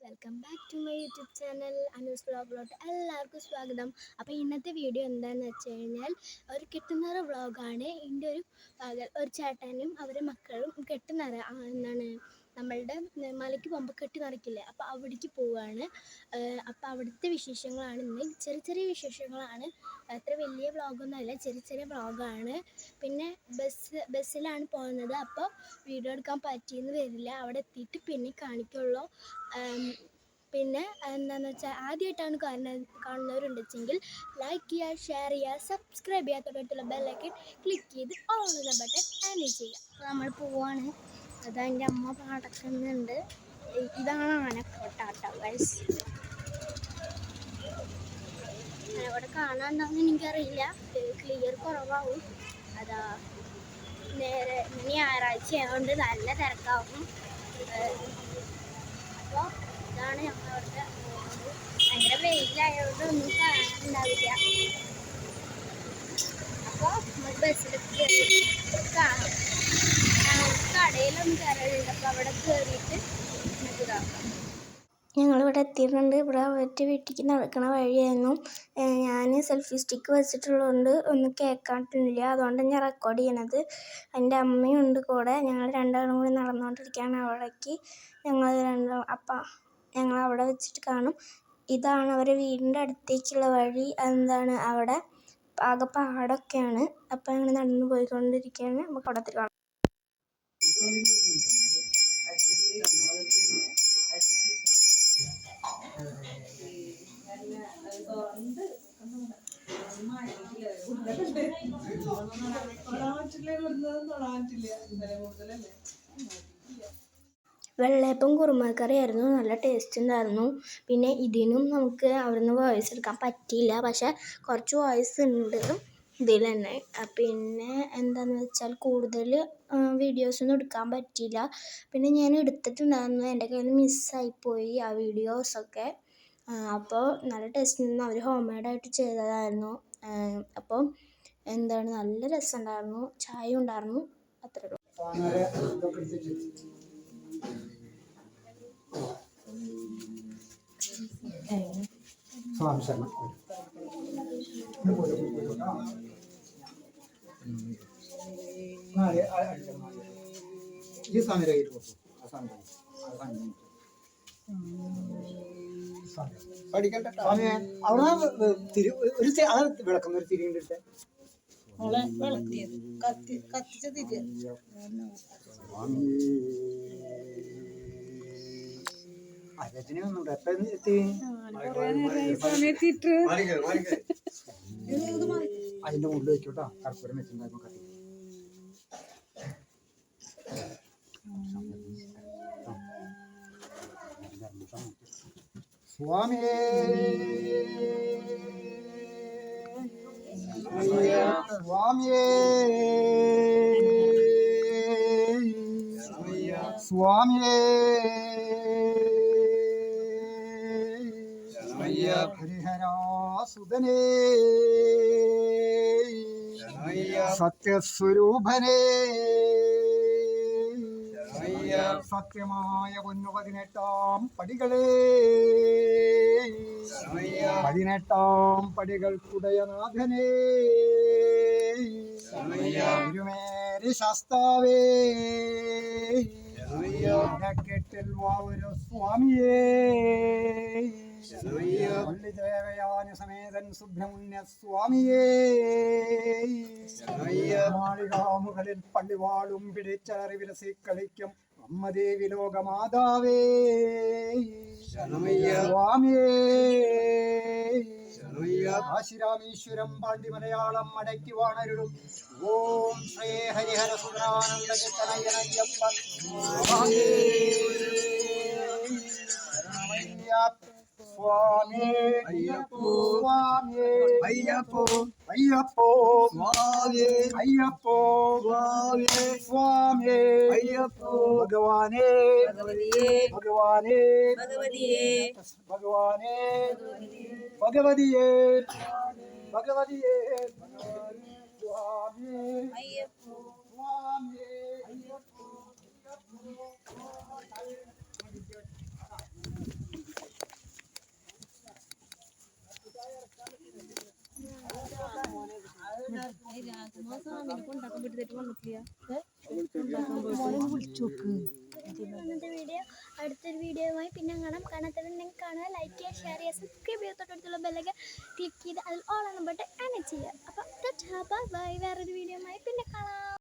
Welcome back to my YouTube channel Anoos വ്ളോഗിലോട്ട് എല്ലാവർക്കും സ്വാഗതം. അപ്പോൾ ഇന്നത്തെ വീഡിയോ എന്താണെന്ന് വെച്ച് കഴിഞ്ഞാൽ ഒരു കെട്ടുനിറ വ്ളോഗാണ്. ഇതിൻ്റെ ഒരു ചേട്ടനും അവരുടെ മക്കളും കെട്ടുനിറ എന്താണ് നമ്മളുടെ മലയ്ക്ക് പോകുമ്പോൾ കെട്ടി നിറയ്ക്കില്ലേ, അപ്പോൾ അവിടേക്ക് പോവുകയാണ്. അപ്പോൾ അവിടുത്തെ വിശേഷങ്ങളാണ് ഇന്ന്. ചെറിയ ചെറിയ വിശേഷങ്ങളാണ്, അത്ര വലിയ വ്ളോഗൊന്നുമല്ല, ചെറിയ ചെറിയ വ്ളോഗാണ്. പിന്നെ ബസ്സിലാണ് പോകുന്നത്, അപ്പോൾ വീഡിയോ എടുക്കാൻ പറ്റിയെന്ന് വരില്ല, അവിടെ എത്തിയിട്ട് പിന്നെ കാണിക്കുള്ളൂ. പിന്നെ എന്താണെന്ന് വെച്ചാൽ ആദ്യമായിട്ടാണ് കാണുന്നവരുണ്ടെങ്കിൽ ലൈക്ക് ചെയ്യുക, ഷെയർ ചെയ്യുക, സബ്സ്ക്രൈബ് ചെയ്യുക, തൊട്ടടുത്തുള്ള ബെല്ലൈക്കൺ ക്ലിക്ക് ചെയ്ത് ഓൾ എന്ന ബട്ടൺ എനേബിൾ ചെയ്യുക. അപ്പോൾ നമ്മൾ പോവാണ്. അതാ എൻ്റെ അമ്മ പാടക്കുന്നുണ്ട്. ഇതാണ് ആനക്കോട്ടാട്ടോ ഗൈസ്. അവിടെ കാണാനുണ്ടാവുമെന്ന് എനിക്കറിയില്ല, ക്ലിയർ കുറവാകും. അതാ നേരെ ഞായറാഴ്ച ആയതുകൊണ്ട് നല്ല തിരക്കാവും. അപ്പോൾ ഇതാണ് ഞങ്ങളവിടുത്തെ ഭയങ്കര വെയിലായതുകൊണ്ട് ഒന്നും കാണാനുണ്ടാവില്ല. അപ്പോൾ നമ്മൾ ബസ്സിലൊക്കെ കയറി കാണാം. കടയിലൊന്നും കയറിയിട്ടുണ്ട്, അപ്പോൾ അവിടെ കയറിയിട്ട് നമുക്ക് ഇതാക്കാം. ഞങ്ങളിവിടെ എത്തിയിട്ടുണ്ട്. ഇവിടെ അവരുടെ വീട്ടിലേക്ക് നടക്കണ വഴിയായിരുന്നു. ഞാൻ സെൽഫി സ്റ്റിക്ക് വെച്ചിട്ടുള്ളതുകൊണ്ട് ഒന്നും കേൾക്കാണ്ടില്ല, അതുകൊണ്ട് ഞാൻ റെക്കോർഡ് ചെയ്യണത്. എൻ്റെ അമ്മയും ഉണ്ട് കൂടെ. ഞങ്ങൾ രണ്ടാളും കൂടി നടന്നുകൊണ്ടിരിക്കുകയാണ് അവിടേക്ക്. ഞങ്ങൾ അവിടെ വെച്ചിട്ട് കാണും. ഇതാണ് അവരുടെ വീടിൻ്റെ അടുത്തേക്കുള്ള വഴി. എന്താണ് അവിടെ ആകെ പാടൊക്കെയാണ്. അപ്പം ഞങ്ങൾ നടന്നു പോയിക്കൊണ്ടിരിക്കുകയാണ്. നമുക്ക് അവിടെ കാണാം. വെള്ളയപ്പം കുറുമക്കറിയായിരുന്നു, നല്ല ടേസ്റ്റ് ഉണ്ടായിരുന്നു. പിന്നെ ഇതിനും നമുക്ക് അവിടുന്ന് വോയിസ് എടുക്കാൻ പറ്റിയില്ല, പക്ഷെ കുറച്ച് വോയിസ് ഉണ്ട് ഇതിൽ തന്നെ. പിന്നെ എന്താണെന്ന് വെച്ചാൽ കൂടുതൽ വീഡിയോസൊന്നും എടുക്കാൻ പറ്റിയില്ല. പിന്നെ ഞാൻ എടുത്തിട്ടുണ്ടായിരുന്നു, എൻ്റെ കയ്യിൽ നിന്ന് മിസ്സായിപ്പോയി ആ വീഡിയോസൊക്കെ. അപ്പോൾ നല്ല ടേസ്റ്റ് നിന്ന് അവർ ഹോം മെയ്ഡായിട്ട് ചെയ്തതായിരുന്നു. അപ്പോൾ എന്താണ് നല്ല രസമുണ്ടായിരുന്നു, ചായ ഉണ്ടായിരുന്നു, അത്രേ ഉള്ളൂ. ഈ സമയം പഠിക്കട്ടെ. അവിടെ ഒരു വിളക്കുന്ന ഒരു തിരിയുണ്ട്. കത്തിച്ച തിരി അരത്തിന് വന്നുണ്ട്. എപ്പ എത്തി? അതിന്റെ മുകളിൽ വെക്കോട്ടാ. കർപ്പൂരം വെച്ചിട്ടുണ്ടായിരുന്നു. കത്തി സ്വാമിയേ സ്വാമിയേ സ്വാമിയേ ഹരിഹരാസുതനേ സത്യസ്വരൂപനേ സത്യമായ പൊന്നു 18 പടികളേ 18 പടികൾക്കുടയനാഥനേ തിരുമേനി ശാസ്താവേ കെട്ടിൽ വാവൊരു സ്വാമിയേ ദേവയാനി സമേതൻ സുബ്രഹ്മണ്യ സ്വാമിയേ മാളികാമുകളിൽ പള്ളിവാളും പിടിച്ചറി വിരസി കളിക്കും അമ്മദേവി ലോകമാതാവേ സ്വാമിയേ കാശിരാമേശ്വരം പാണ്ഡി മലയാളം മടക്കി വാണരുളും ഓം ശ്രീ ഹരിഹര സുധാനന്ദ ചിത്തനയ്യനയ്യപ്പ സ്വാമി അയ്യപ്പോ സ്വാമി അയ്യപ്പോ അയ്യപ്പോ സ്വാമി അയ്യപ്പോ സ്വാമി സ്വാമി അയ്യപ്പോ ഭഗവാനേ ഭഗവാനേ ഭഗവതിയേ ഭഗവാനേ ഭഗവതിയേ ഭഗവതിയേ സ്വാമി അയ്യപ്പോ സ്വാമി അയ്യപ്പോ ഇന്നത്തെ വീഡിയോ അടുത്തൊരു വീഡിയോയുമായി പിന്നെ കാണാത്തവരുണ്ടെങ്കിൽ കാണുക, ലൈക്ക് ചെയ്യുക, ഷെയർ ചെയ്യുക, സബ്സ്ക്രൈബ് ചെയ്യുക, തൊട്ടടുത്തുള്ള ബെല്ലൊക്കെ ക്ലിക്ക് ചെയ്ത് അതിൽ ഓൾ എന്ന ബട്ടൺ എനേബിൾ ചെയ്യുക. അപ്പോൾ ബൈ, വേറൊരു വീഡിയോയുമായി പിന്നെ കാണാം.